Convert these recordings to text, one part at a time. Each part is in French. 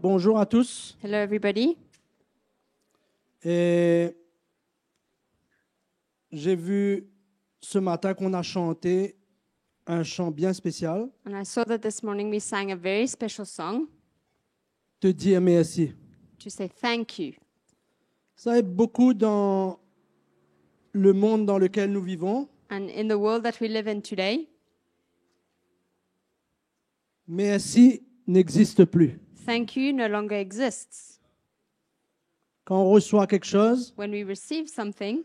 Bonjour à tous. Hello, everybody. Et j'ai vu ce matin qu'on a chanté un chant bien spécial. And I saw that this morning we sang a very special song Te dire merci. to say thank you. Ça est beaucoup dans le monde dans lequel nous vivons. And in the world that we live in today, Merci n'existe plus. thank you no longer exists. Quand on reçoit quelque chose, When we receive something,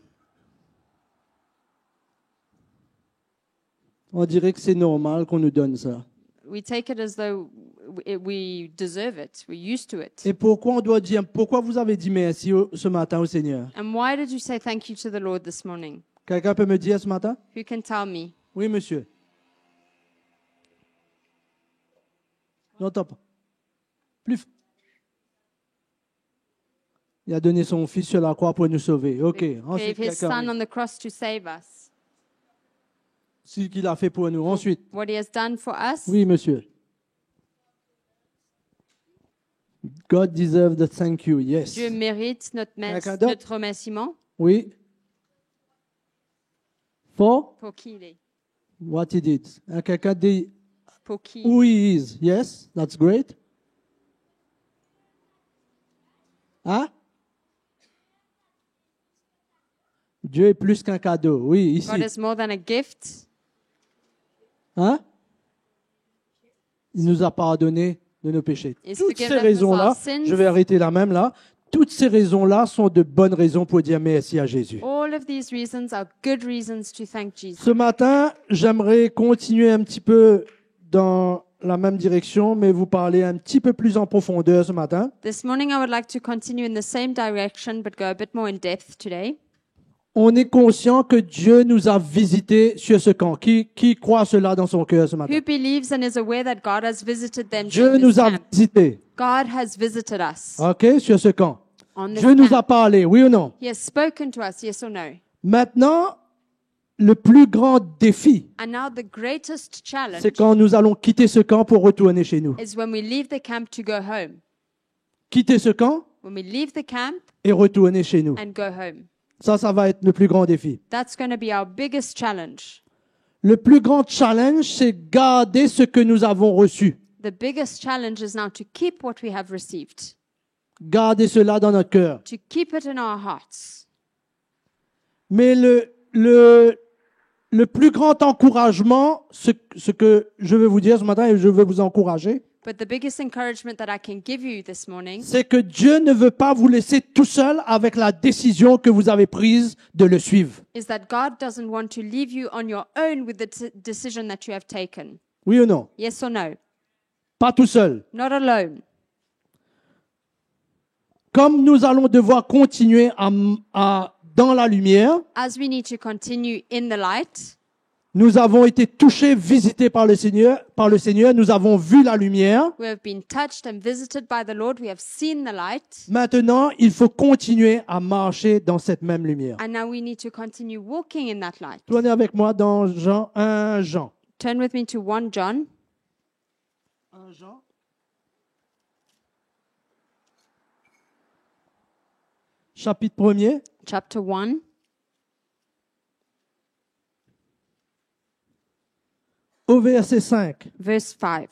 on dirait que c'est normal qu'on nous donne ça. we take it as though we deserve it. We're used to it. Et pourquoi on doit dire, pourquoi vous avez dit merci ce matin au Seigneur? And why did you say thank you to the Lord this morning? Quelqu'un peut me dire ce matin? Who can tell me? Oui, monsieur. N'entends pas. Plus. Il a donné son fils sur la croix pour nous sauver. OK. Gave Ensuite, his son quelqu'un. on the cross to save us. Ce qu'il a fait pour nous. Ensuite. What he has done for us, Oui, monsieur. God deserves the thank you. Yes. Dieu mérite Quelqu'un d'autre? notre remerciement. Oui. For Pour qui il est? what he did. Quelqu'un dit Pour qui? who he is. Yes, that's great. Hein? Dieu est plus qu'un cadeau. Oui, ici. God is more than a gift. Hein? Il nous a pardonné de nos péchés. He's Toutes ces forgiven us raisons-là, our sins. je vais arrêter là même là, toutes ces raisons-là sont de bonnes raisons pour dire merci à Jésus. All of these reasons are good reasons to thank Jesus. Ce matin, j'aimerais continuer un petit peu dans la même direction, mais vous parler un petit peu plus en profondeur ce matin. This morning I would like to continue in the same direction but go a bit more in depth today. On est conscient que Dieu nous a visités sur ce camp. Qui croit cela dans son cœur ce matin? Who believes and is aware that God has visited them Dieu during nous this a camp? visités, God has visited us ok, sur ce camp. on this Dieu nous a camp. parlé, oui ou non? He has spoken to us, yes or no? Maintenant, le plus grand défi, And now the greatest challenge c'est quand nous allons quitter ce camp pour retourner chez nous. is when we leave the camp to go home. Quitter ce camp When we leave the camp et retourner chez nous. and go home. Ça va être le plus grand défi. That's going to be our biggest challenge. Le plus grand challenge, c'est garder ce que nous avons reçu. The biggest challenge is now to keep what we have received, Garder cela dans notre cœur. to keep it in our hearts. Mais le plus grand encouragement, ce que je veux vous dire ce matin et je veux vous encourager, But the biggest encouragement that I can give you this morning c'est que Dieu ne veut pas vous laisser tout seul avec la décision que vous avez prise de le suivre. is that God doesn't want to leave you on your own with the decision that you have taken. Oui ou non? Yes or no? Pas tout seul. Not alone. Comme nous allons devoir continuer dans la lumière, As we need to continue in the light, nous avons été touchés, visités par le Seigneur, nous avons vu la lumière. we have been touched and visited by the Lord. We have seen the light. Maintenant, il faut continuer à marcher dans cette même lumière. And now we need to continue walking in that light. Tournez avec moi dans Jean 1 Jean. Turn with me to 1 John. 1 Jean. Chapitre 1er. Chapter 1, Au verset 5. verse 5.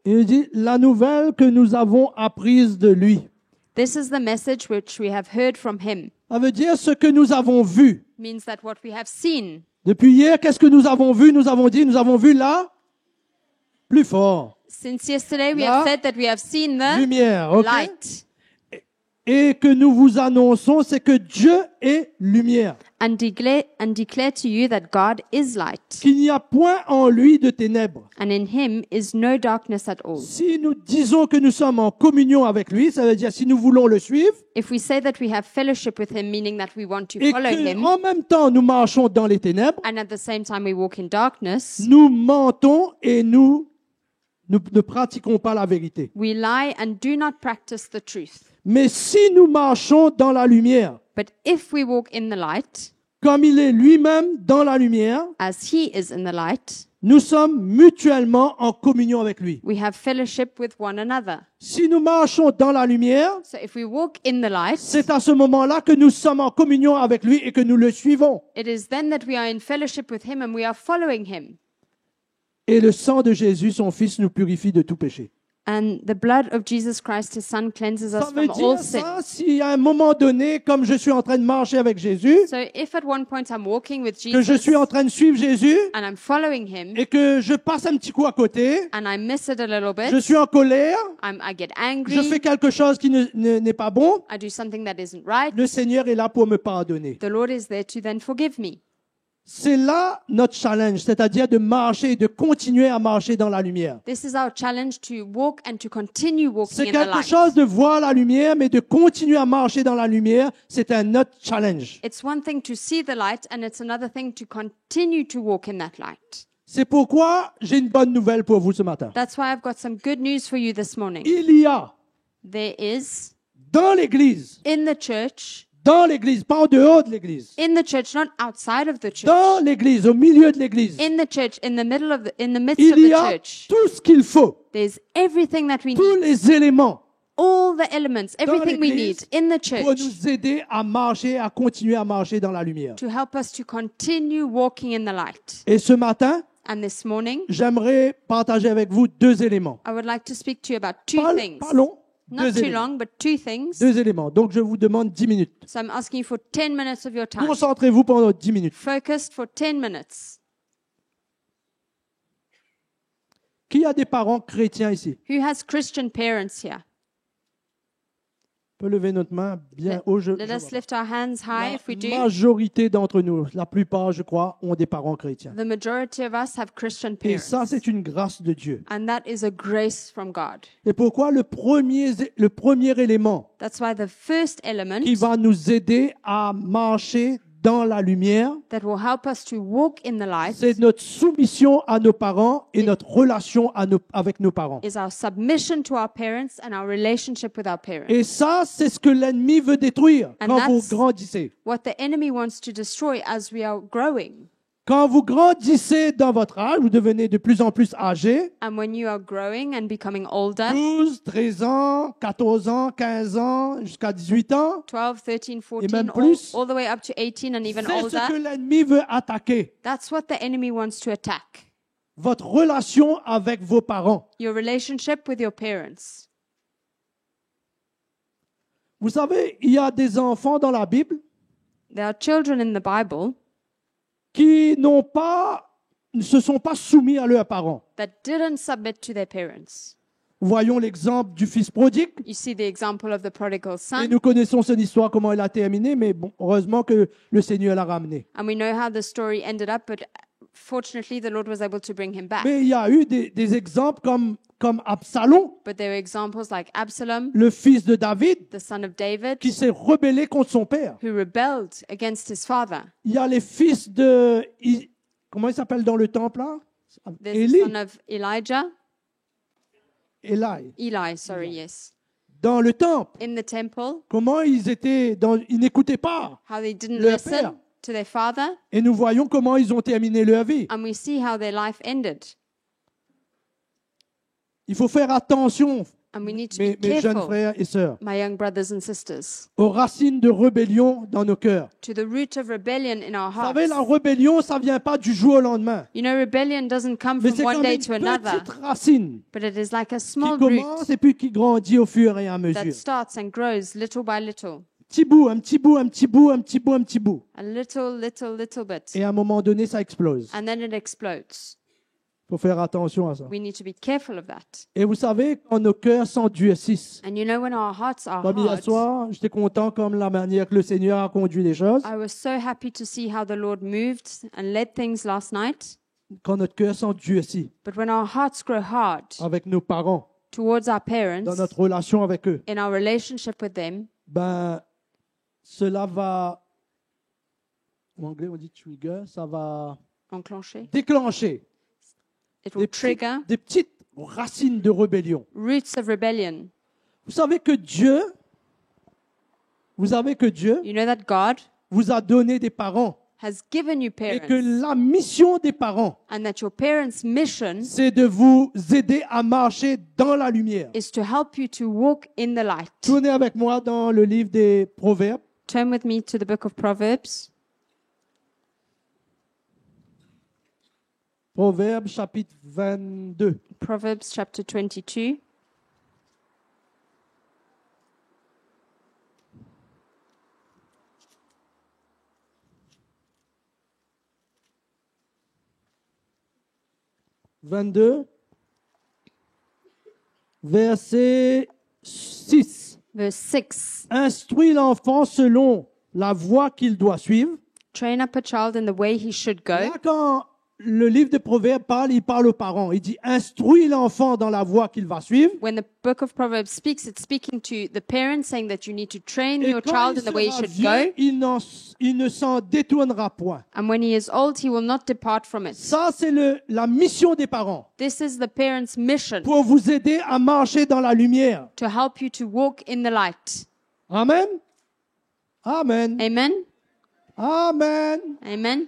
Il dit, la nouvelle que nous avons apprise de lui. This is the message which we have heard from him. Ça veut dire ce que nous avons vu. Means that what we have seen. Depuis hier, qu'est-ce que nous avons vu? Nous avons dit, nous avons vu la plus fort. Since yesterday, we La have said that we have seen the Lumière, ok? light. Et que nous vous annonçons, c'est que Dieu est lumière. And declare to you that God is light. Qu'il n'y a point en lui de ténèbres. And in him is no darkness at all. Si nous disons que nous sommes en communion avec lui, ça veut dire si nous voulons le suivre, If we say that we have fellowship with him, meaning that we want to et follow him, qu'en même temps nous marchons dans les ténèbres, and at the same time we walk in darkness, nous mentons et nous ne pratiquons pas la vérité. we lie and do not practice the truth. Mais si nous marchons dans la lumière, But if we walk in the light, comme il est lui-même dans la lumière, as he is in the light, nous sommes mutuellement en communion avec lui. we have fellowship with one another. Si nous marchons dans la lumière, So if we walk in the light, c'est à ce moment-là que nous sommes en communion avec lui et que nous le suivons. it is then that we are in fellowship with him and we are following him. Et le sang de Jésus, son Fils, nous purifie de tout péché. And the blood of Jesus Christ, his son, cleanses Ça us veut from all dire sin. ça, si à un moment donné, comme je suis en train de marcher avec Jésus, So if at one point I'm walking with que je Jesus suis en train de suivre Jésus and I'm following him et que je passe un petit coup à côté, and I miss it a little je bit, suis en colère, I get je angry, fais quelque chose qui n'est pas bon, I do something that isn't right, le Seigneur est là pour me pardonner. the Lord is there to then forgive me. C'est là notre challenge, c'est-à-dire de marcher et de continuer à marcher dans la lumière. This is our challenge, to walk and to continue walking C'est in the quelque light. chose de voir la lumière, mais de continuer à marcher dans la lumière, c'est un autre challenge. It's one thing to see the light and it's another thing to continue to walk in that light. C'est pourquoi j'ai une bonne nouvelle pour vous ce matin. That's why I've got some good news for you this morning. Il y a There is dans l'Église, in the church, pas en dehors de l'Église, not outside of the church, dans l'Église, au milieu de l'Église, in the church, in the midst of il y the a church, tout ce qu'il faut, there's everything that we tous need, les éléments all the elements, everything we l'Église need in the pour church nous aider à marcher, à continuer à marcher dans la lumière. to help us to continue walking in the light. Et ce matin, And this morning, j'aimerais partager avec vous deux éléments. I would like to speak to you about two things. Pas long, Not deux too éléments. long, but two things. Deux éléments. Donc, je vous demande 10 minutes. So I'm asking you for 10 minutes of your time. Concentrez-vous pendant 10 minutes. Focused for 10 minutes. Qui a des parents chrétiens ici? Who has Christian parents here? On peut lever notre main bien haut. Let us lift our hands high if we La do. majorité d'entre nous, la plupart, je crois, ont des parents chrétiens. The majority of us have Christian Et parents. ça, c'est une grâce de Dieu. And that is a grace from God. Et pourquoi le premier élément That's why the first element qui va nous aider à marcher dans la lumière, that will help us to walk in the light c'est notre soumission à nos parents et notre relation avec nos parents. is our submission to our parents and our relationship with our parents. Et ça, c'est ce que l'ennemi veut détruire And quand vous that's- grandissez. What the enemy wants to destroy as we are growing. Quand vous grandissez dans votre âge, vous devenez de plus en plus âgé, And when you are growing and becoming older, 12, 13 ans, 14 ans, 15 ans, jusqu'à 18 ans, 12, 13, 14, même all, plus. all the way up to 18 and even c'est ce que older, l'ennemi veut attaquer. that's what the enemy wants to attack. Votre relation avec vos parents. Your relationship with your parents. Vous savez, il y a des enfants dans la Bible There are children in the Bible qui ne se sont pas soumis à leurs parents. that didn't submit to their parents. Voyons l'exemple du fils prodigue. You see the example of the prodigal Et son, nous connaissons son histoire, comment elle a terminé, mais bon, heureusement que le Seigneur l'a ramené. and we know how the story ended up, but fortunately the Lord was able to bring him back. Mais il y a eu des exemples comme Absalom, But there were examples like Absalom, le fils de David, the son of David, qui s'est rebellé contre son père. who rebelled against his father. Il y a les fils de... Comment il s'appelle dans le temple là? There's Élie. the son of Elijah. Eli. Eli, sorry, yes. Dans le temple. In the temple, Comment ils n'écoutaient pas. how they didn't Leur listen père. to their father, Et nous voyons comment ils ont terminé leur vie. and we see how their life ended. Il faut faire attention, And we need to mes be jeunes careful, frères et sœurs, my young brothers and sisters, aux racines de rébellion dans nos cœurs. to the root of rebellion in our Vous savez, la hearts. rébellion, ça vient pas du jour au lendemain. You know, rebellion doesn't come Mais from c'est one comme day une to another, petite racine but it is like a qui small commence root et puis qui grandit au fur et à that mesure. starts and grows little by little, Petit bout, un petit bout, un petit bout, un petit bout, un petit bout. a little, little, little bit, Et à un moment donné, ça explose. and then it explodes. Il faut faire attention à ça. We need to be careful of that. Et vous savez, quand nos cœurs s'endurcissent, And you know, when our hearts are comme hier hard, soir, j'étais content comme la manière que le Seigneur a conduit les choses. I was so happy to see how the Lord moved and led things last night. Quand notre cœur s'endurcit But when our hearts grow hard avec nos parents, towards our dans parents, notre relation avec eux, in our relationship with them, ben, cela va, en anglais on dit trigger, ça va enclencher, déclencher it will trigger des petites racines de rébellion. roots of rebellion. Vous savez que Dieu You know that God vous a donné des parents has given you et que parents, la mission des parents, and that your parents' mission c'est de vous aider à marcher dans la lumière. is to help you to walk in the light. Tournez avec moi dans le livre des Proverbes. Turn with me to the book of Proverbs. Proverbes chapitre 22. Proverbs chapter 22. Verset 6. Verse 6. Instruis l'enfant selon la voie qu'il doit suivre. Train up a child in the way he should go. Là, quand le livre de Proverbes parle, il parle aux parents. Il dit, instruis l'enfant dans la voie qu'il va suivre. When the book of Proverbs speaks, it's speaking to the parents, saying that you need to train Et your quand child il in the way he sera should vieux, go. il ne s'en détournera point. And when he is old, he will not depart from it. Ça, c'est la mission des parents. This is the parents' mission, Pour vous aider à marcher dans la lumière. to help you to walk in the light. Amen. Amen. Amen? Amen. Amen?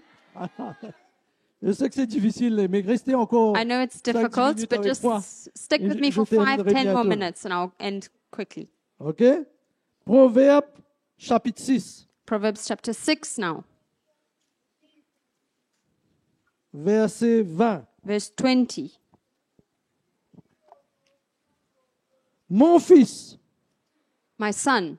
Je sais que c'est difficile, mais restez encore. I know it's 5-10 difficult, minutes but avec just moi. stick with me Je for terminerai 5-10 more bientôt. minutes and I'll end quickly. OK? Proverbe chapitre 6, Proverbs chapter 6 now, verset 20. verse 20. Mon fils, My son,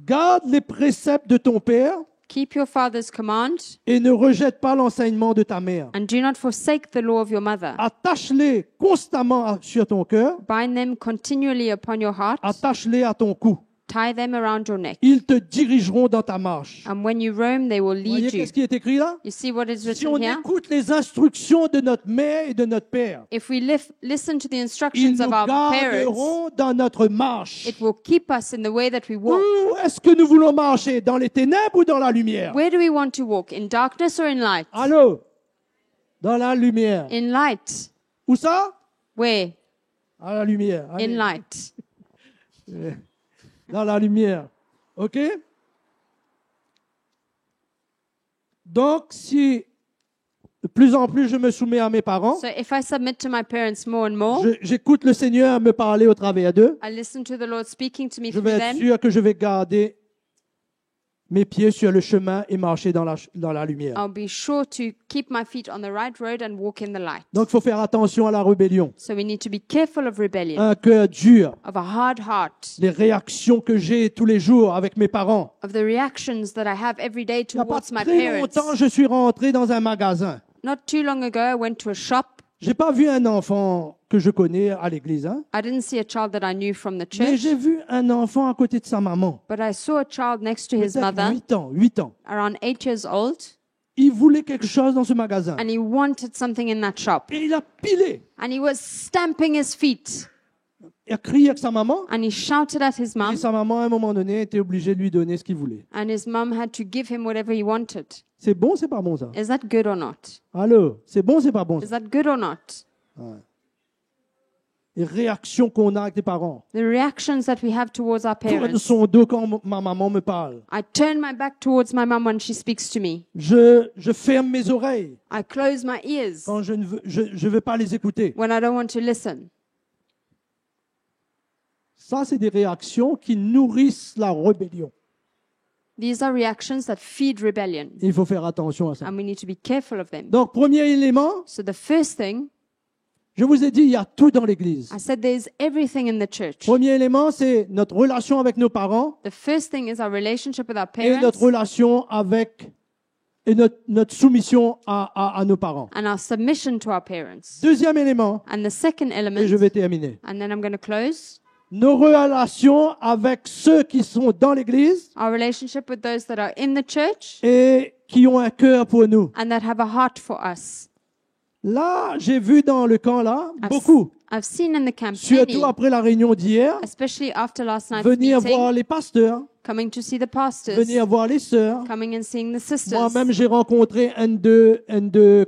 garde les préceptes de ton père keep your father's command et ne rejette pas l'enseignement de ta mère. and do not forsake the law of your mother. Attache-les constamment sur ton cœur, Bind them continually upon your heart. attache-les à ton cou. Tie them around your neck. Ils te dirigeront dans ta marche. And when you roam, they will Vous voyez lead you. qu'est-ce qui est écrit là? You see what is Si on written here? écoute les instructions de notre mère et de notre père, If we listen to the ils instructions nous of our parents, garderont dans notre marche. it will keep us in the way that we walk. Où est-ce que nous voulons marcher? Dans les ténèbres ou dans la lumière? Where do we want to walk? In darkness or in light? Allô? Dans la lumière. In light. Où ça? Where? À la lumière. Allez. In light. Dans la lumière. OK? Donc, si de plus en plus je me soumets à mes parents, So if I submit to my parents more and more, j'écoute le Seigneur me parler au travers d'eux, I listen to the Lord speaking to me je through vais être them, sûr que je vais garder mes pieds sur le chemin et marcher dans la lumière. I'll be sure to keep my feet on the right road and walk in the light. Donc, il faut faire attention à la rébellion. So we need to be careful of rebellion, Un cœur dur, of a hard heart, les réactions que j'ai tous les jours avec mes parents. of the reactions that I have every day Il n'y a pas towards my très longtemps, parents. je suis rentré dans un magasin. Not too long ago, I went to a shop. J'ai pas vu un enfant que je connais à l'église, hein, I didn't see a child that I knew from the mais church, j'ai vu un enfant à côté de sa maman. but I saw a child next to his Peut-être mother, 8 ans. around 8 years old, Il voulait quelque chose dans ce magasin. and he wanted something in that shop. Et il a pilé. And he was stamping his feet, Il a crié avec sa maman. and he shouted at his Et mom, sa maman, à un moment donné, était obligée de lui donner ce qu'il voulait. and his mom had to give him whatever he wanted. C'est bon, c'est pas bon ça? Is that good or not? Allô? C'est bon, c'est pas bon Is ça? that good or not? Les réactions qu'on a avec les parents. The reactions that we have towards our Tourne parents. son dos quand ma maman me parle. I turn my back towards my mom when she speaks to me. Je ferme mes oreilles I close my ears quand je ne veux pas les écouter. when I don't want to listen. Ça, c'est des réactions qui nourrissent la rébellion. These are reactions that feed rebellion, Il faut faire attention à ça. and we need to be careful of them. Donc, premier élément, So the first thing, je vous ai dit, il y a tout dans l'Église. I said there's everything in the church. Premier élément, c'est notre relation avec nos parents The first thing is our relationship with our et notre parents relation avec et notre soumission à nos parents. and our submission to our parents. Deuxième élément, And the second et je element, vais terminer, and then I'm going to close, nos relations avec ceux qui sont dans l'Église our relationship with those that are in the church et qui ont un cœur pour nous. and that have a heart for us. Là, j'ai vu dans le camp là, I've, beaucoup, I've seen in the camp many, surtout après la réunion d'hier, especially after last night's venir meeting, voir les pasteurs, coming to see the pastors, venir voir les sœurs. coming and seeing the sisters. Moi-même, j'ai rencontré un de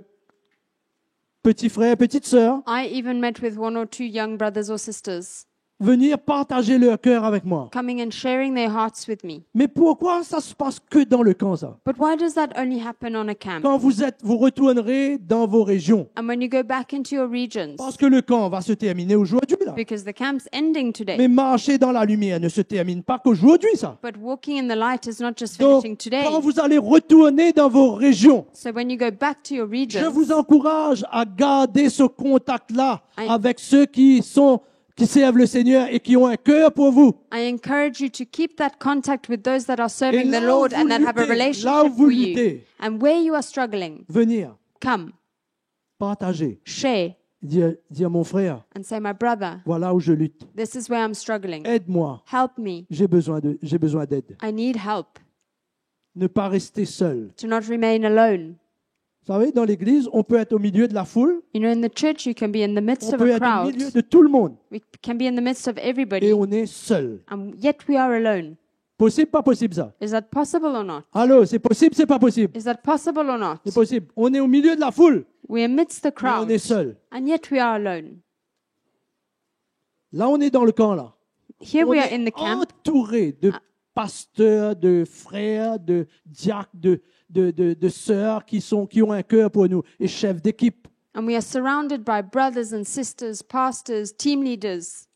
petits frères, petites sœurs. I even met with one or two young brothers or sisters. venir partager leur cœur avec moi. coming and sharing their hearts with me. Mais pourquoi ça se passe que dans le camp, ça? But why does that only happen on a camp? Quand vous retournerez dans vos régions. And when you go back into your regions, Parce que le camp va se terminer aujourd'hui, là. because the camp's ending today. Mais marcher dans la lumière ne se termine pas qu'aujourd'hui, ça. But walking in the light is not just Donc, finishing today. quand vous allez retourner dans vos régions, So when you go back to your je regions, vous encourage à garder ce contact-là I- avec ceux qui servent le Seigneur et qui ont un cœur pour vous. I encourage you to keep that contact with those that are Et serving là the où Lord vous and that have a luttez, là où relationship vous for you. luttez, And where you are struggling, venir, come, partager, share, dire mon frère, and say, my brother, voilà où je lutte. this is where I'm struggling. Aide-moi, Help me. j'ai besoin d'aide. I need help. Ne pas rester seul. To not remain alone. Vous savez, dans l'église, on peut être au milieu de la foule, You know, in the church, you can be in the midst on of peut a être au crowd. milieu de tout le monde We can be in the midst of et everybody. on est seul. And yet we are alone. Possible, pas possible ça? Is that possible or not? Allô, c'est possible, c'est pas possible? Is that possible or not? C'est possible. On est au milieu de la foule, We're amidst the mais on crowd. est seul. And yet we are alone. Là, on est dans le camp, là. Here On we are est in the camp. entouré de pasteurs, de frères, de diacres, de sœurs qui ont un cœur pour nous et chefs d'équipe. And we are surrounded by brothers and sisters, pastors, team leaders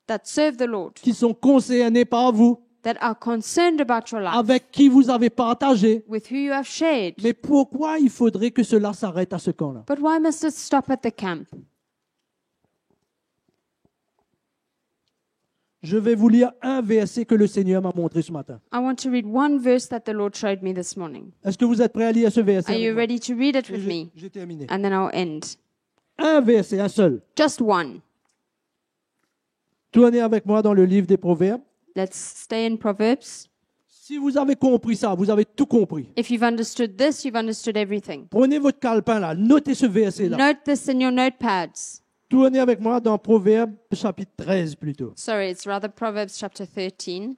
that serve the Lord, Qui sont concernés par vous, that are concerned about your life, avec qui vous avez partagé. with who you have shared. Mais pourquoi il faudrait que cela s'arrête à ce camp-là? But why must it stop at the camp? Je vais vous lire un verset que le Seigneur m'a montré ce matin. I want to read one verse that the Lord showed me this morning. Est-ce que vous êtes prêts à lire ce verset? Are you avec moi? ready to read it with J'ai me? j'ai terminé. And then I'll end. Un verset, un seul. Just one. Tournez avec moi dans le livre des Proverbes. Let's stay in Proverbs. Si vous avez compris ça, vous avez tout compris. If you've understood this, you've understood everything. Prenez votre calepin là, notez ce verset-là. Note this in your notepads. Tournez avec moi dans Proverbes chapitre 13 plutôt. Sorry, it's rather Proverbs chapter 13. Vous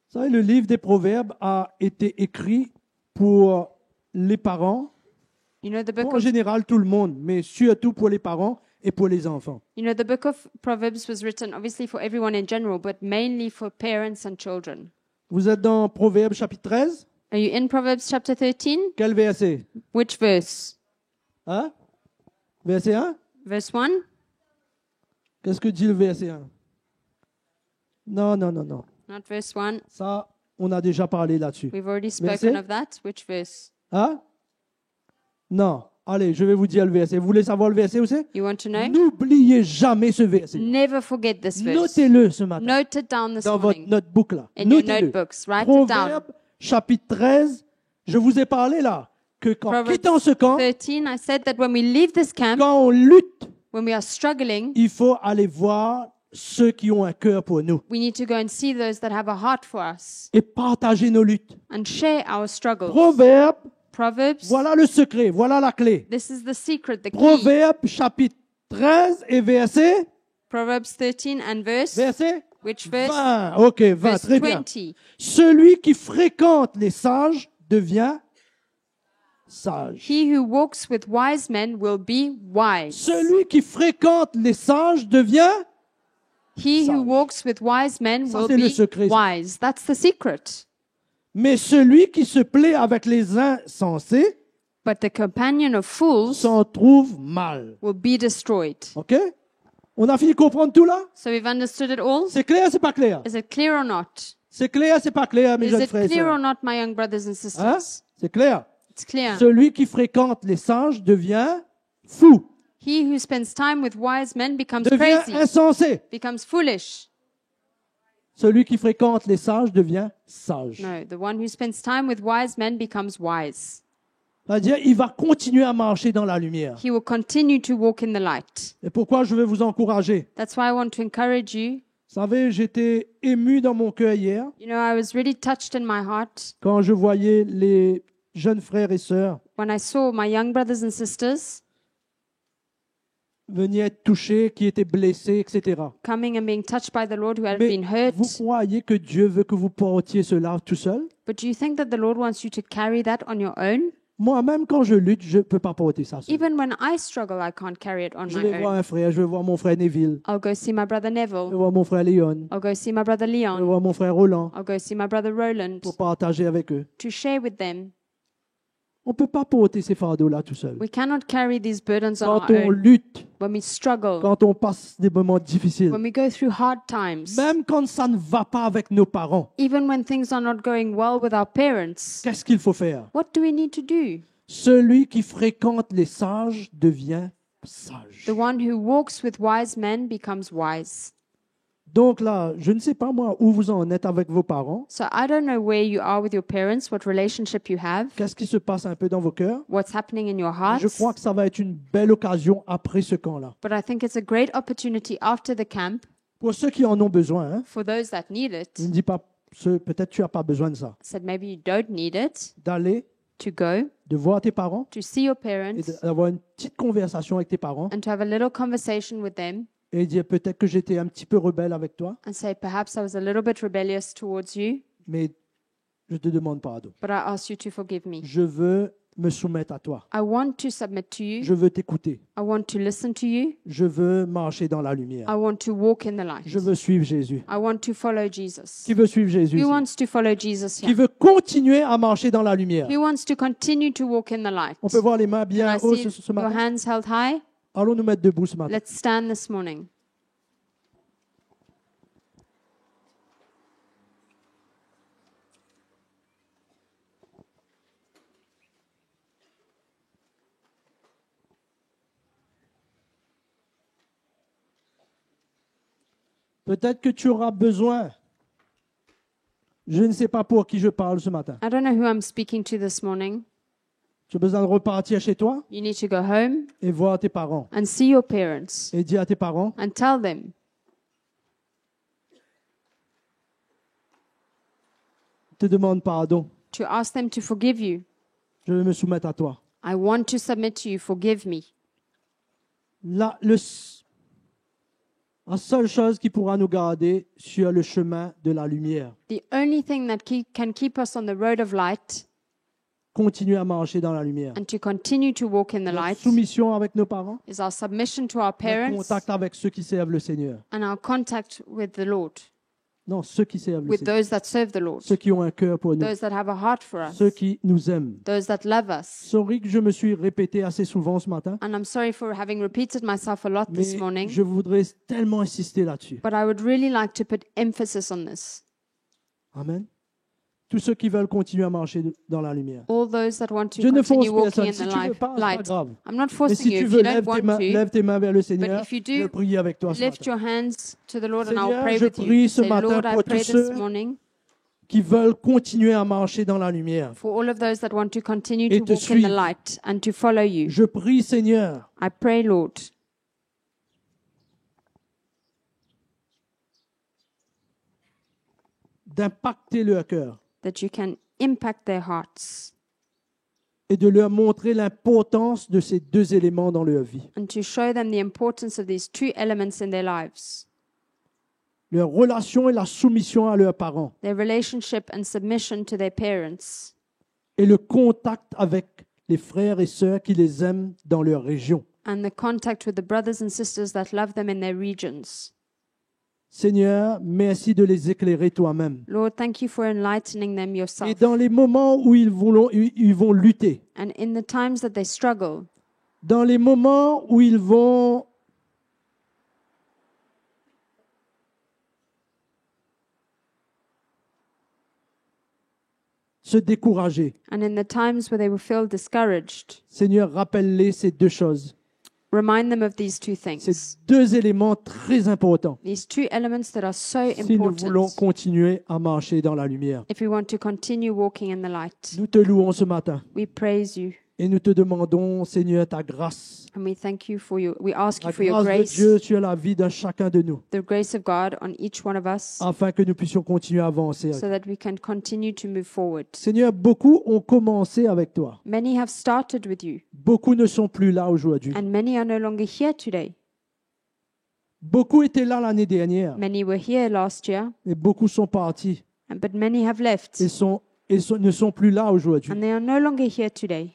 savez, le livre des Proverbes a été écrit pour les parents, You know the book en of général tout le monde, mais surtout pour les parents et pour les enfants. the book of Proverbs was written obviously for everyone in general, but mainly for parents and children. Vous êtes dans Proverbes chapitre 13? Are you in Proverbs chapter 13? Quel verset? Which verse? Hein? Verset 1? Verse 1? Qu'est-ce que dit le verset 1? Non. Not verse 1. Ça, on a déjà parlé là-dessus. We've already Verset? spoken of that. Which verse? Hein? Non. Allez, je vais vous dire le verset. Vous voulez savoir le verset aussi? You want to know? N'oubliez jamais ce verset. Never forget this verse. Notez-le ce matin Note it down this dans votre morning notebook là. in your Notez-le. notebooks. Write it down. Proverbe chapitre 13. Je vous ai parlé là que quand Proverbs quittant ce camp, 13, I said that when we leave this camp, quand on lutte, when we are struggling, il faut aller voir ceux qui ont un cœur pour nous we need to go and see those that have a heart for us et partager nos luttes. and share our struggles. Proverbe, Proverbs, voilà le secret, voilà la clé. this is the secret, the key. Proverbe chapitre 13 et verset Proverbs 13 and verse, which verse? 20. Ok, 20, Verse très bien. 20. Celui qui fréquente les sages devient sage. He who walks with wise men will be wise. Celui qui fréquente les sages devient. He who Sage. walks with wise men Ça, will c'est le be secret, ça. wise. That's the secret. Mais celui qui se plaît avec les insensés But the companion of fools s'en trouve mal. will be destroyed. Ok? On a fini de comprendre tout là? So we've understood it all. C'est clair, c'est pas clair? Is it clear or not? C'est clair, c'est pas clair, mes Is jeunes it frères et clear or sœurs? not, my young brothers and Hein? sisters? C'est clair. It's clear. Celui qui fréquente les sages devient fou, He who spends time with wise men becomes devient crazy, insensé. becomes foolish. Celui qui fréquente les sages devient sage. No, the one who spends time with wise men becomes wise. C'est-à-dire, il va continuer à marcher dans la lumière. He will continue to walk in the light. Et pourquoi je veux vous encourager? That's why I want to encourage you. Vous savez, j'étais ému dans mon cœur hier You know, I was really touched in my heart quand je voyais les jeunes frères et sœurs when I saw my young brothers and sisters venir être touchés, qui étaient blessés, etc. coming and being touched by the Lord who had Mais been hurt. vous croyez que Dieu veut que vous portiez cela tout seul? But do you think that the Lord wants you to carry that on your own? Moi-même, quand je lutte, je ne peux pas porter ça seul. Even when I struggle, I can't carry it on Je my vais voir own. un frère, je vais voir mon frère Neville, I'll go see my brother je vais Neville. voir mon frère Léon, I'll go see my brother je vais Leon. voir mon frère Roland I'll go see my brother Roland pour partager avec eux. to share with them. On ne peut pas porter ces fardeaux-là tout seul. We cannot carry these burdens on Quand our on own. lutte, When we struggle, quand on passe des moments difficiles, when we go through hard times, même quand ça ne va pas avec nos parents, even when things are not going well with our parents, qu'est-ce qu'il faut faire? what do we need to do? Celui qui fréquente les sages devient sage. The one who walks with wise men becomes wise. Donc là, je ne sais pas moi où vous en êtes avec vos parents. So I don't know where you are with your parents, what relationship you have, Qu'est-ce qui se passe un peu dans vos cœurs? what's happening in your Je hearts. crois que ça va être une belle occasion après ce camp-là. But I think it's a great opportunity after the camp Pour ceux qui en ont besoin, hein, for those that need je ne it. dis pas, peut-être tu n'as pas besoin de ça, I said maybe you don't need it, d'aller, to go, de voir tes parents to see your et parents, d'avoir une petite conversation avec tes parents and to have a little conversation with them et dire peut-être que j'étais un petit peu rebelle avec toi, and say, perhaps I was a little bit rebellious towards you, mais je ne te demande pardon. but I ask you to forgive me. Je veux me soumettre à toi. I want to submit to you. Je veux t'écouter. I want to listen to you. Je veux marcher dans la lumière. I want to walk in the light. Je veux suivre Jésus. I want to follow Jesus. Qui veut suivre Jésus? Who ici? wants to follow Jesus Qui here? veut continuer à marcher dans la lumière? Who wants to continue to walk in the light? On peut voir les mains Can bien I hautes see ce your matin. hands held high? Allons nous mettre debout ce matin. Let's stand this morning. Peut-être que tu auras besoin. Je ne sais pas pour qui je parle ce matin. I don't know who I'm speaking to this morning. Tu as besoin de repartir chez toi You need to go home et voir tes parents. and see your parents Et dire à tes parents, and tell them, te demande pardon. to ask them to forgive you. Je vais me soumettre à toi. I want to submit to you. Forgive me. La seule chose qui pourra nous garder sur le chemin de la lumière. The only thing that can keep us on the road of light Continuer à marcher dans la lumière. and to continue to walk in the Notre light soumission avec nos parents, is our submission to our notre parents contact avec ceux qui servent le Seigneur. and our contact with the Lord, Non, ceux qui servent le with Seigneur. those that serve the Lord, Ceux qui ont un cœur pour nous. those that have a heart for us, Ceux qui nous aiment. those that love us. Sorry que je me suis répété assez souvent ce matin, And I'm sorry for having repeated myself a lot this mais morning, je voudrais tellement insister là-dessus. but I would really like to put emphasis on this. Amen. Tous ceux qui veulent continuer à marcher dans la lumière. All those that want to Je ne continue force walking personne. in Si the tu veux pas, c'est pas light. grave. I'm not Mais forcing si you. tu If veux, you don't lève tes, want mains, to, lève tes mains vers le Seigneur. if you do, Je vais prier avec toi ce lift matin. your hands to the Lord and I'll Seigneur, pray je with prie you. ce Say, matin Lord, I pour pray tous this ceux morning qui veulent continuer à marcher dans la lumière. for all of those that want to continue Et to te walk in suivre. the light and to follow you. Je prie, Seigneur, I pray, Lord, d'impacter leur cœur that you can impact their hearts et de leur montrer l'importance de ces deux éléments dans leur vie. and to show them the importance of these two elements in their lives, Leur relation et la soumission à leurs parents their relationship and submission to their parents, et le contact avec les frères et sœurs qui les aiment dans leur région. and the contact with the brothers and sisters that love them in their regions. Seigneur, merci de les éclairer toi-même. Lord, thank you for enlightening them Et yourself. dans les moments où ils vont lutter, And in the times that they struggle, dans les moments où ils vont se décourager, and in the times where they will feel discouraged, Seigneur, rappelle-les ces deux choses, remind them of these two ces things. deux éléments très importants These two elements that are so si nous voulons important continuer à marcher dans la lumière. if we want to continue walking in the light. Nous te louons ce matin We praise you et nous te demandons, Seigneur, ta grâce, and we thank you for your, we ask you la for your grâce de grace, Dieu sur la vie d'un chacun de nous, the grace of God on each one of us, afin que nous puissions continuer à avancer. so that we can continue to move forward. Seigneur, beaucoup ont commencé avec toi. Many have started with you, Beaucoup ne sont plus là aujourd'hui. and many are no longer here today. Beaucoup étaient là l'année dernière, Many were here last year, et beaucoup sont partis but many have left, et ne sont plus là aujourd'hui. and they are no longer here today.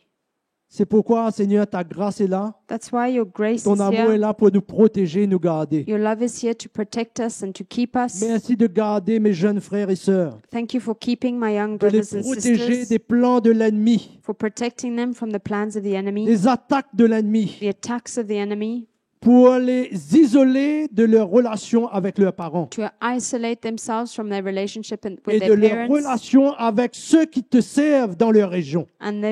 C'est pourquoi, Seigneur, ta grâce est là. That's why your grace Ton is amour est here. là pour nous protéger, nous garder. Your love is here to protect us and to keep us. Merci de garder mes jeunes frères et sœurs, Thank you for keeping my young de les brothers and protéger sisters, des plans de l'ennemi, for protecting them from the plans of the enemy, des attaques de l'ennemi, the attacks of the enemy, pour les isoler de leur relation avec leurs parents to isolate themselves from their relationship et with de their leur parents relation avec ceux qui te servent dans leur région. and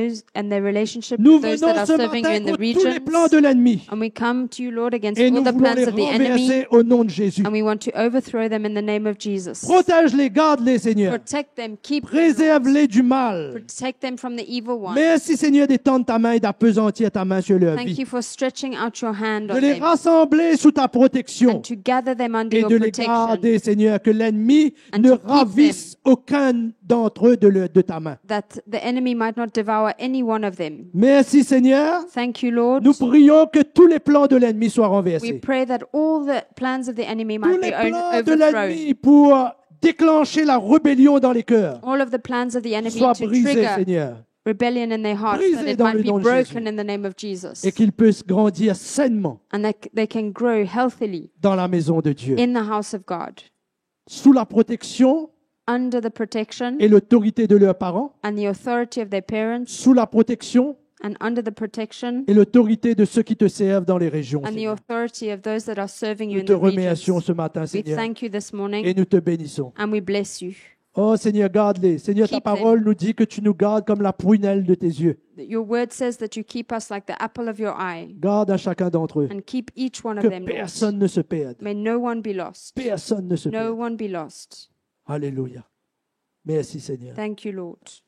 their relationship Nous with those that venons are ce serving you matin in the contre tous les plans de regions. l'ennemi And we come to you, Lord, against et all nous the voulons plans les of the enemy, renverser au nom de Jésus. and we want to overthrow them in the name of Jesus. Protège-les, garde-les, Seigneur. Protect them, keep them, Préserve-les du mal. protect them from the evil one. Merci, Seigneur, d'étendre ta main et d'appesantir ta main sur leur Thank vie. you for stretching out your hand De on les them rassembler sous ta protection and to gather them under et your de les protection. garder, Seigneur, que l'ennemi And ne to keep ravisse aucun d'entre eux de ta main. That the enemy might not devour any one of them. Merci, Seigneur. Thank you, Lord. Nous prions que tous les plans de l'ennemi soient We renversés. pray that all the plans of the enemy Tous might les be plans de overthrown. l'ennemi pour déclencher la rébellion dans les cœurs All of the plans of the enemy soient to brisés, trigger Seigneur, rebellion in their hearts, Brisés that it dans might le be nom de broken Jésus. in the name of Jesus. et qu'ils puissent grandir sainement And that they can grow healthily dans la maison de Dieu, in the house of God, sous la protection under the protection et l'autorité de leurs parents, and the authority of their parents, sous la protection and under the protection et l'autorité de ceux qui te servent dans les régions. and the Seigneur. authority of those that are serving you Nous in te the remercions regions. ce matin, We Seigneur, thank you this et morning nous te bénissons. and we bless you. Oh Seigneur, garde-les. Seigneur, ta Keep them. parole nous dit que tu nous gardes comme la prunelle de tes yeux. Your word says that you keep us like the apple of your eye Garde à chacun d'entre eux. and keep each one of Que them, Lord. personne ne se perde. May no one be lost. Personne ne se No perde. one be lost. Alléluia. Merci Seigneur. Thank you, Lord.